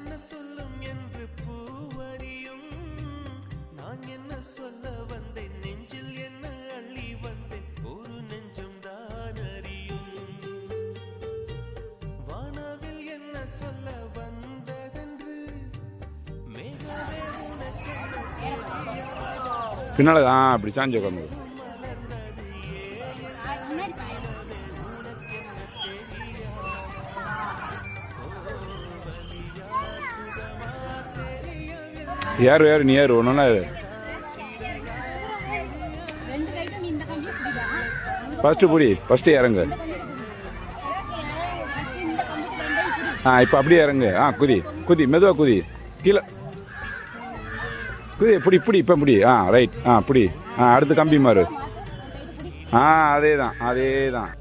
என்ன சொல்லும் என்று பூவரியும் நான் என்ன சொல்ல வந்தேன் நெஞ்சில் என்ன அள்ளி வந்தேன் ஒரு நெஞ்சம் தான் அறியும் வானவில் என்ன சொல்ல வந்ததென்று மேகமே உனக்கு பின்னால அப்படி சாஞ்சி உட்காந்து யாரு யாரு நீ யாரு ஒன்னா ஃபர்ஸ்ட் புடி ஃபர்ஸ்ட் இறங்கு இப்போ அப்படியே இறங்கு குதி குதி மெதுவா குதி கீழே குதி பிடி பிடி இப்போ பிடி ரைட் பிடி அடுத்து கம்பி மாறு அதே தான்